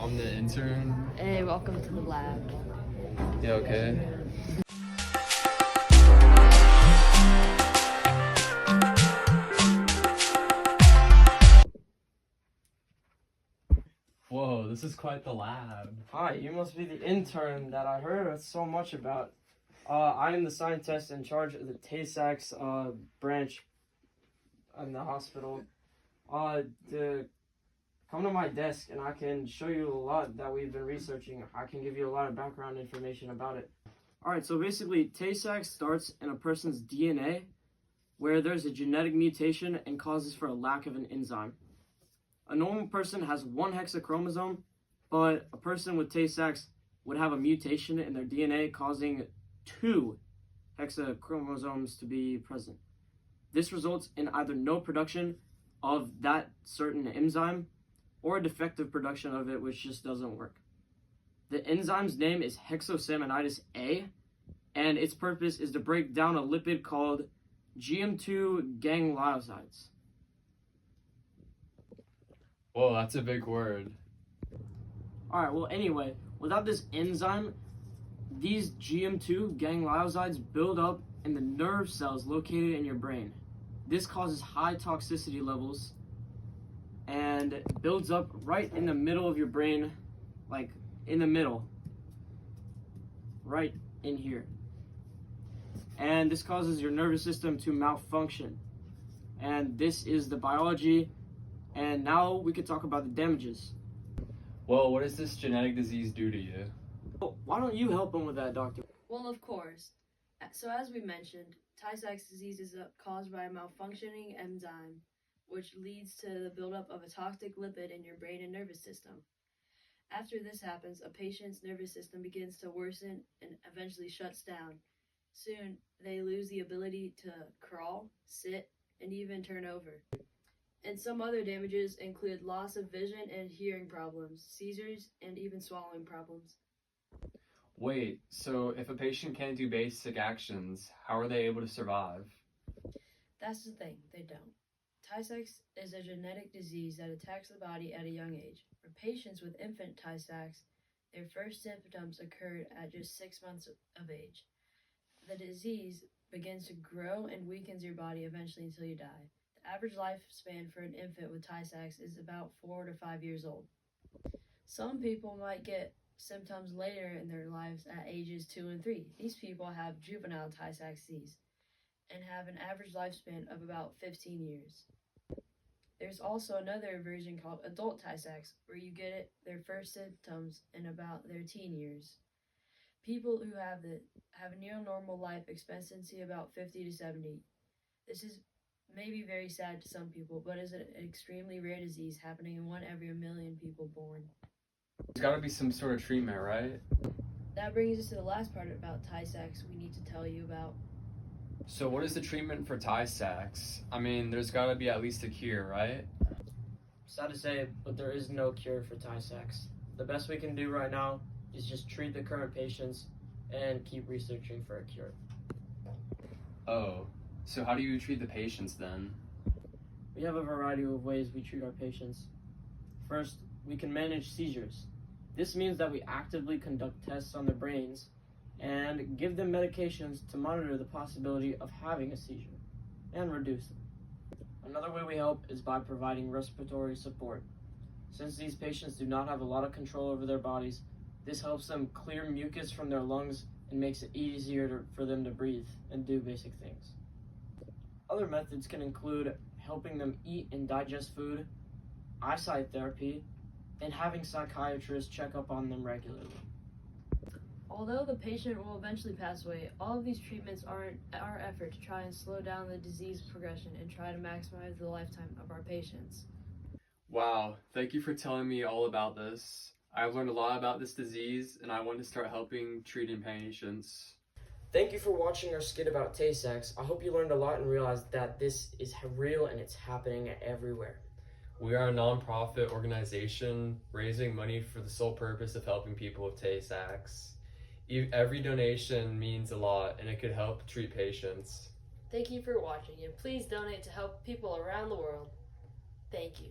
I'm the intern. Hey, welcome to the lab. Yeah, okay. Whoa, this is quite the lab. Hi, you must be the intern that I heard so much about. I am the scientist in charge of the Tay-Sachs branch in the hospital. Come to my desk and I can show you a lot that we've been researching. I can give you a lot of background information about it. Alright, so basically Tay-Sachs starts in a person's DNA where there's a genetic mutation and causes for a lack of an enzyme. A normal person has one hexachromosome, but a person with Tay-Sachs would have a mutation in their DNA causing two hexachromosomes to be present. This results in either no production of that certain enzyme or a defective production of it, which just doesn't work. The enzyme's name is hexosaminidase A, and its purpose is to break down a lipid called GM2 gangliosides. Whoa, that's a big word. Alright, well anyway, without this enzyme, these GM2 gangliosides build up in the nerve cells located in your brain. This causes high toxicity levels and builds up right in the middle of your brain, like in the middle, right in here. And this causes your nervous system to malfunction. And this is the biology. And now we could talk about the damages. Well, what does this genetic disease do to you? Well, why don't you help him with that, doctor? Well, of course. So as we mentioned, Tay-Sachs disease is caused by a malfunctioning enzyme, which leads to the buildup of a toxic lipid in your brain and nervous system. After this happens, a patient's nervous system begins to worsen and eventually shuts down. Soon, they lose the ability to crawl, sit, and even turn over. And some other damages include loss of vision and hearing problems, seizures, and even swallowing problems. Wait, so if a patient can't do basic actions, how are they able to survive? That's the thing, they don't. Tay-Sachs is a genetic disease that attacks the body at a young age. For patients with infant Tay-Sachs, their first symptoms occurred at just 6 months of age. The disease begins to grow and weakens your body eventually until you die. The average lifespan for an infant with Tay-Sachs is about 4 to 5 years old. Some people might get symptoms later in their lives at ages 2 and 3. These people have juvenile Tay-Sachs disease and have an average lifespan of about 15 years. There's also another version called adult Tay-Sachs where you get their first symptoms in about their teen years. People who have a near normal life expectancy about 50 to 70. This is maybe very sad to some people, but is an extremely rare disease happening in 1 every 1,000,000 people born. There's gotta be some sort of treatment, right? That brings us to the last part about Tay-Sachs we need to tell you about. So what is the treatment for Tay-Sachs? I mean, there's gotta be at least a cure, right? Sad to say, but there is no cure for Tay-Sachs. The best we can do right now is just treat the current patients and keep researching for a cure. Oh, so how do you treat the patients then? We have a variety of ways we treat our patients. First, we can manage seizures. This means that we actively conduct tests on their brains and give them medications to monitor the possibility of having a seizure and reduce them. Another way we help is by providing respiratory support. Since these patients do not have a lot of control over their bodies, this helps them clear mucus from their lungs and makes it easier for them to breathe and do basic things. Other methods can include helping them eat and digest food, eyesight therapy, and having psychiatrists check up on them regularly. Although the patient will eventually pass away, all of these treatments are our effort to try and slow down the disease progression and try to maximize the lifetime of our patients. Wow, thank you for telling me all about this. I've learned a lot about this disease, and I want to start helping treating patients. Thank you for watching our skit about Tay-Sachs. I hope you learned a lot and realized that this is real and it's happening everywhere. We are a non-profit organization raising money for the sole purpose of helping people with Tay-Sachs. Every donation means a lot, and it could help treat patients. Thank you for watching, and please donate to help people around the world. Thank you.